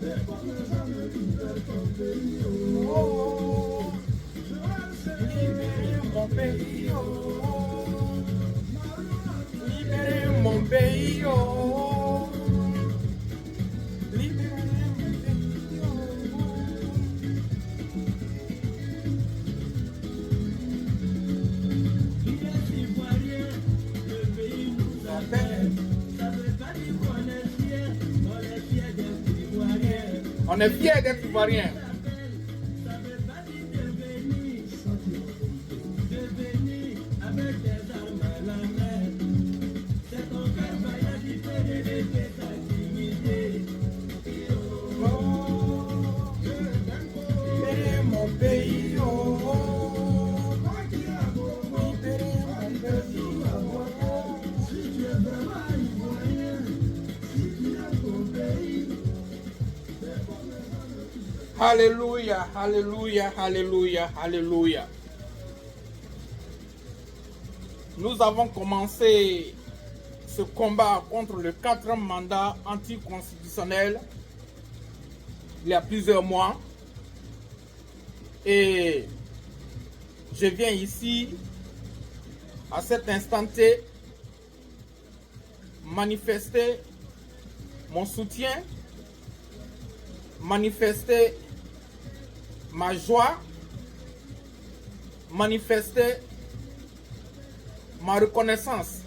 Oh, libérez mon pays, oh. Libérez mon pays, oh. Libérez mon pays, oh. On est fiers d'être Ivoiriens. Libérez mon pays, oh. Libérez mon pays, oh. Alléluia, alléluia, alléluia, alléluia. Nous avons commencé ce combat contre le 4e mandat anticonstitutionnel il y a plusieurs mois. Et je viens ici, à cet instant T, manifester mon soutien, manifester ma joie, manifester ma reconnaissance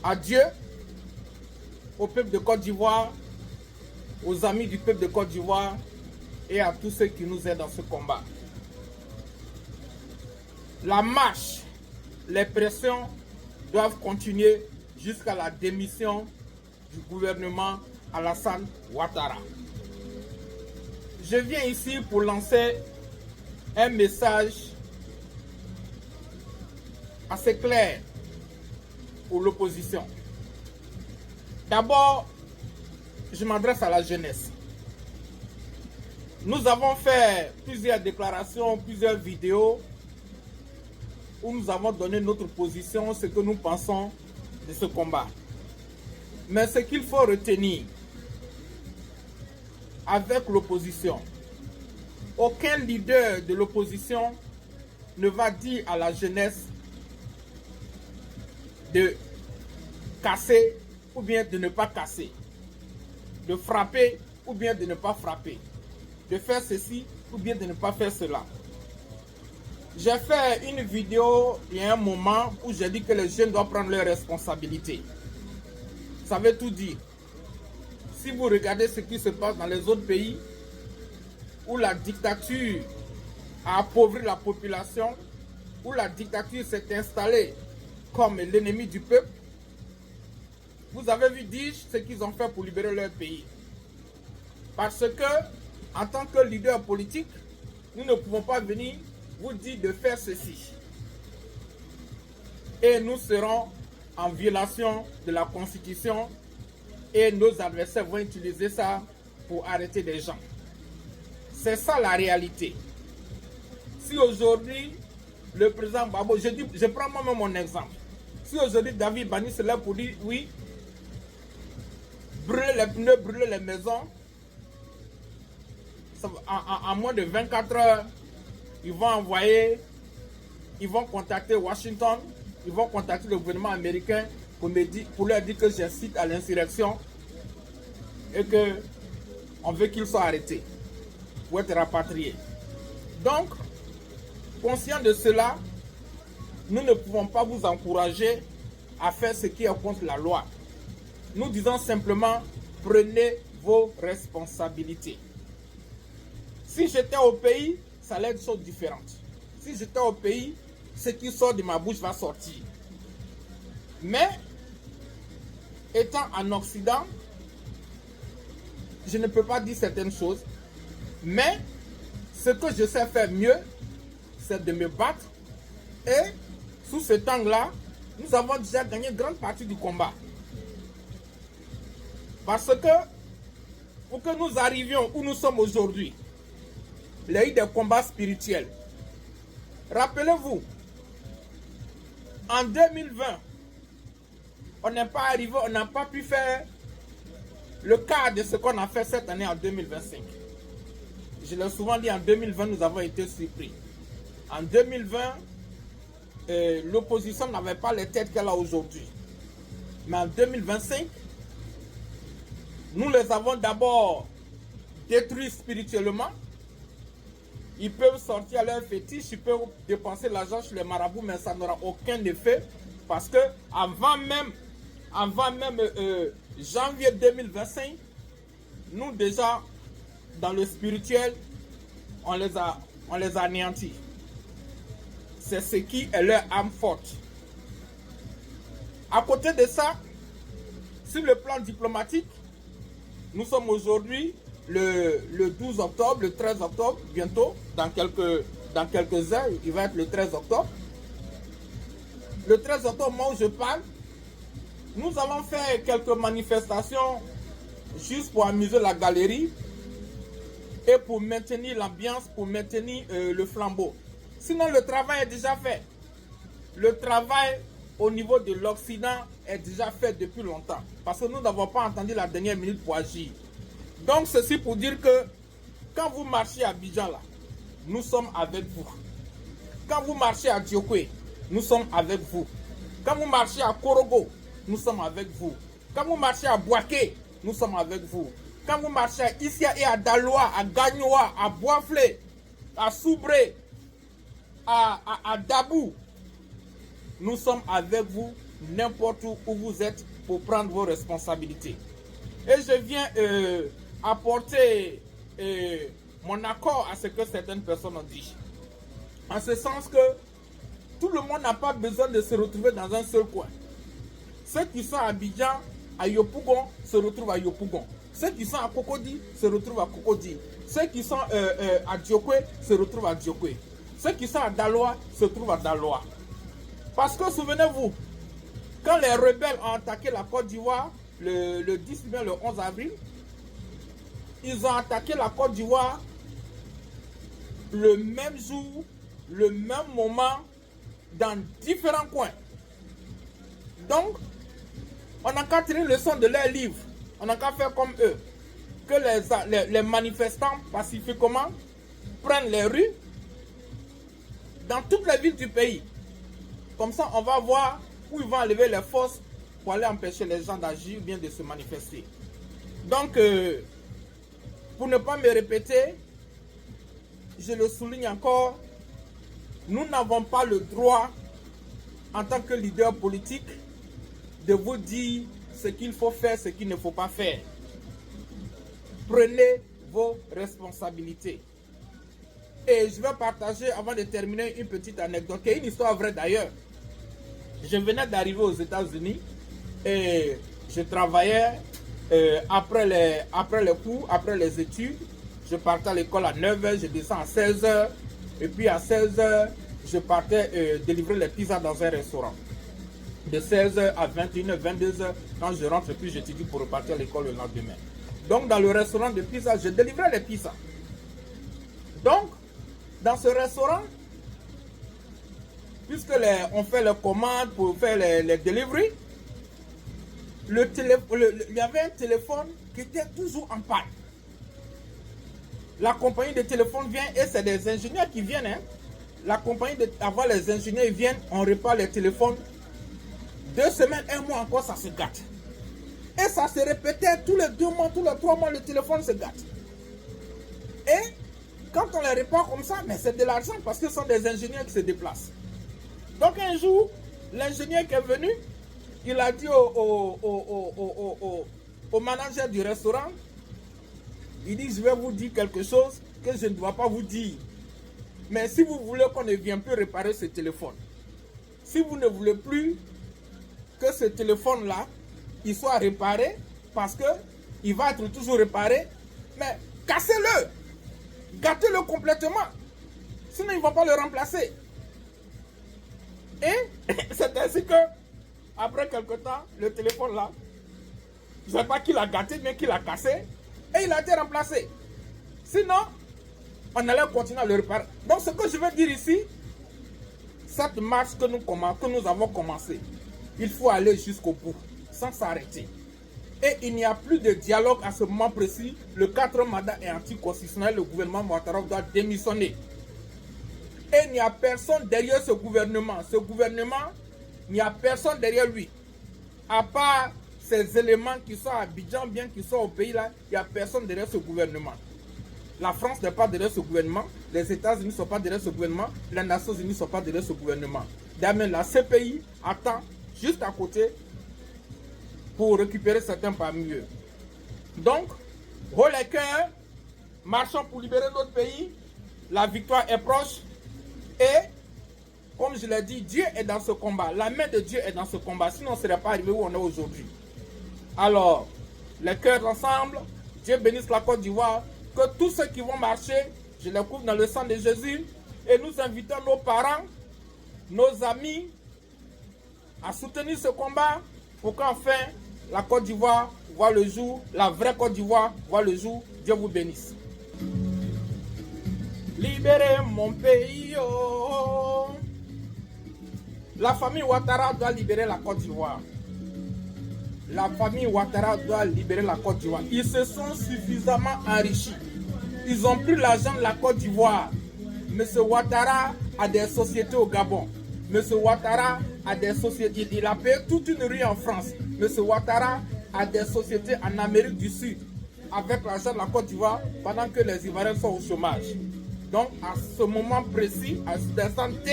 à Dieu, au peuple de Côte d'Ivoire, aux amis du peuple de Côte d'Ivoire et à tous ceux qui nous aident dans ce combat. La marche, les pressions doivent continuer jusqu'à la démission du gouvernement Alassane Ouattara. Je viens ici pour lancer un message assez clair pour l'opposition. D'abord, je m'adresse à la jeunesse. Nous avons fait plusieurs déclarations, plusieurs vidéos où nous avons donné notre position, ce que nous pensons de ce combat. Mais ce qu'il faut retenir avec l'opposition, aucun leader de l'opposition ne va dire à la jeunesse de casser ou bien de ne pas casser, de frapper ou bien de ne pas frapper, de faire ceci ou bien de ne pas faire cela. J'ai fait une vidéo il y a un moment où j'ai dit que les jeunes doivent prendre leurs responsabilités. Ça veut tout dire. Si vous regardez ce qui se passe dans les autres pays où la dictature a appauvri la population, où la dictature s'est installée comme l'ennemi du peuple, vous avez vu dire ce qu'ils ont fait pour libérer leur pays. Parce que, en tant que leader politique, nous ne pouvons pas venir vous dire de faire ceci. Et nous serons en violation de la Constitution et nos adversaires vont utiliser ça pour arrêter des gens. C'est ça la réalité. Si aujourd'hui, le président Babo, je prends moi-même mon exemple. Si aujourd'hui David Bani se lève pour dire oui, brûler les pneus, brûler les maisons, en moins de 24 heures, ils vont contacter Washington, ils vont contacter le gouvernement américain pour leur dire que j'incite à l'insurrection et qu'on veut qu'ils soient arrêtés pour être rapatriés. Donc, conscient de cela, nous ne pouvons pas vous encourager à faire ce qui est contre la loi. Nous disons simplement, prenez vos responsabilités. Si j'étais au pays, ça allait être une chose différente. Si j'étais au pays, ce qui sort de ma bouche va sortir. Mais, étant en Occident, je ne peux pas dire certaines choses. Mais, ce que je sais faire mieux, c'est de me battre. Et, sous cet angle-là, nous avons déjà gagné une grande partie du combat. Parce que, pour que nous arrivions où nous sommes aujourd'hui, il y a eu des combats spirituels. Rappelez-vous, en 2020, on n'est pas arrivé, on n'a pas pu faire le quart de ce qu'on a fait cette année en 2025. Je l'ai souvent dit, en 2020, nous avons été surpris. En 2020, l'opposition n'avait pas les têtes qu'elle a aujourd'hui. Mais en 2025, nous les avons d'abord détruits spirituellement. Ils peuvent sortir leur fétiche, ils peuvent dépenser l'argent chez les marabouts, mais ça n'aura aucun effet. Parce que avant même janvier 2025, nous déjà, dans le spirituel, on les a anéantis. C'est ce qui est leur âme forte. À côté de ça, sur le plan diplomatique, nous sommes aujourd'hui le 12 octobre, le 13 octobre, bientôt, dans quelques heures, il va être le 13 octobre. Le 13 octobre, moi où je parle, nous allons faire quelques manifestations juste pour amuser la galerie et pour maintenir l'ambiance, pour maintenir le flambeau. Sinon, le travail est déjà fait. Le travail au niveau de l'Occident est déjà fait depuis longtemps. Parce que nous n'avons pas entendu la dernière minute pour agir. Donc, ceci pour dire que quand vous marchez à Abidjan, là, nous sommes avec vous. Quand vous marchez à Djokwe, nous sommes avec vous. Quand vous marchez à Korogo, nous sommes avec vous. Quand vous marchez à Boaké, nous sommes avec vous. Quand vous marchez à Issia et à Daloa, à Gagnoa, à Boisflé, à Soubré, à Dabou, nous sommes avec vous n'importe où vous êtes pour prendre vos responsabilités. Et je viens apporter mon accord à ce que certaines personnes ont dit. En ce sens que tout le monde n'a pas besoin de se retrouver dans un seul coin. Ceux qui sont à Abidjan, à Yopougon, se retrouvent à Yopougon. Ceux qui sont à Cocody se retrouvent à Cocody. Ceux qui sont à Djokwe se retrouvent à Djokwe. Ceux qui sont à Daloa se trouvent à Daloa. Parce que souvenez-vous, quand les rebelles ont attaqué la Côte d'Ivoire le 10 mai, le 11 avril, ils ont attaqué la Côte d'Ivoire le même jour, le même moment, dans différents coins. Donc, on n'a qu'à tirer le son de leurs livres. On n'a qu'à faire comme eux. Que les manifestants pacifiquement prennent les rues dans toutes les villes du pays. Comme ça, on va voir où ils vont enlever les forces pour aller empêcher les gens d'agir ou bien de se manifester. Donc, pour ne pas me répéter, je le souligne encore, nous n'avons pas le droit, en tant que leader politique, de vous dire ce qu'il faut faire, ce qu'il ne faut pas faire. Prenez vos responsabilités. Et je vais partager, avant de terminer, une petite anecdote, qui est une histoire vraie d'ailleurs. Je venais d'arriver aux États-Unis et je travaillais après les cours, après les études. Je partais à l'école à 9h, je descends à 16h. Et puis à 16h, je partais délivrer les pizzas dans un restaurant. De 16h à 21h, 22h, quand je rentre, puis j'étudie pour repartir à l'école le lendemain. Donc dans le restaurant de pizza, je délivrais les pizzas. Donc, dans ce restaurant, puisque on fait les commandes pour faire les deliveries, il y avait un téléphone qui était toujours en panne. La compagnie de téléphone vient et c'est des ingénieurs qui viennent. Hein. La compagnie, avant les ingénieurs viennent, on répare les téléphones. 2 semaines, 1 mois encore, ça se gâte. Et ça se répétait tous les 2 mois, tous les 3 mois, le téléphone se gâte. Et quand on les répare comme ça, mais c'est de l'argent parce que ce sont des ingénieurs qui se déplacent. Donc un jour, l'ingénieur qui est venu, il a dit au manager du restaurant, il dit, je vais vous dire quelque chose que je ne dois pas vous dire. Mais si vous voulez qu'on ne vienne plus réparer ce téléphone, si vous ne voulez plus que ce téléphone-là, il soit réparé, parce qu'il va être toujours réparé, mais cassez-le, gâtez-le complètement, sinon ils ne vont pas le remplacer. Et c'est ainsi que, après quelque temps, le téléphone là, je ne sais pas qui l'a gâté, mais qui l'a cassé, et il a été remplacé. Sinon, on allait continuer à le réparer. Donc ce que je veux dire ici, cette marche que nous avons commencé, il faut aller jusqu'au bout, sans s'arrêter. Et il n'y a plus de dialogue à ce moment précis. Le 4e mandat est anticonstitutionnel. Le gouvernement Ouattara doit démissionner. Et il n'y a personne derrière ce gouvernement. Ce gouvernement, il n'y a personne derrière lui. À part ces éléments qui sont à Abidjan, bien qu'ils soient au pays là, il n'y a personne derrière ce gouvernement. La France n'est pas derrière ce gouvernement. Les États-Unis ne sont pas derrière ce gouvernement. Les Nations Unies ne sont pas derrière ce gouvernement. D'ailleurs, la CPI attend juste à côté pour récupérer certains parmi eux. Donc, haut les cœurs, marchons pour libérer notre pays. La victoire est proche. Et, comme je l'ai dit, Dieu est dans ce combat. La main de Dieu est dans ce combat. Sinon, on ne serait pas arrivé où on est aujourd'hui. Alors, les cœurs ensemble, Dieu bénisse la Côte d'Ivoire. Que tous ceux qui vont marcher, je les couvre dans le sang de Jésus. Et nous invitons nos parents, nos amis, à soutenir ce combat pour qu'enfin la Côte d'Ivoire voit le jour, la vraie Côte d'Ivoire voit le jour. Dieu vous bénisse. Libérez mon pays, oh. La famille Ouattara doit libérer la Côte d'Ivoire. La famille Ouattara doit libérer la Côte d'Ivoire. Ils se sont suffisamment enrichis. Ils n'ont plus l'argent de la Côte d'Ivoire. Monsieur Ouattara a des sociétés au Gabon. Monsieur Ouattara a des sociétés. Il a payé toute une rue en France. Monsieur Ouattara a des sociétés en Amérique du Sud avec l'argent de la Côte d'Ivoire pendant que les Ivoiriens sont au chômage. Donc, à ce moment précis, à cet instant T,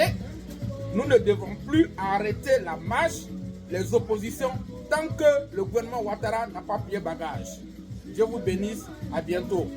nous ne devons plus arrêter la marche, les oppositions, tant que le gouvernement Ouattara n'a pas plié bagage. Dieu vous bénisse. À bientôt.